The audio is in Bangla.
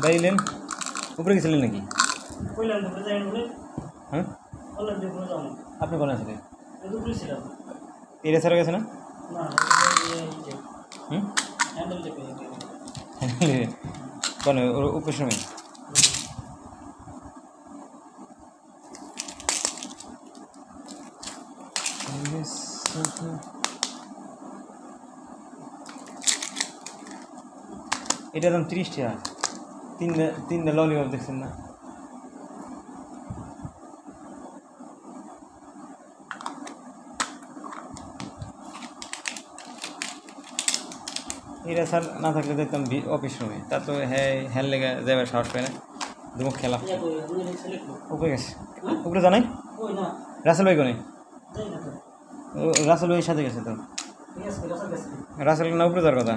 বাইলেন উপরে গেছিলেন নাকি? হ্যাঁ আপনি কোন আসলেন? এরিয়া ছাড়া গেছে না? হুম কোন উপর সময় এটার দাম 30 টাকা। তিনটা ললিপপ দেখছেন না? এরা স্যার না থাকলে দেখতাম অফিস রুমে, তা তো হ্যাঁ লেগে যাবে, সাহস পায় না দুমুখ খেলা। উপরে গেছে, উপরে জানাই রাসেল ভাই কোনে? রাসেল ভাইয়ের সাথে গেছে তো। রাসেল না উপরে যাওয়ার কথা।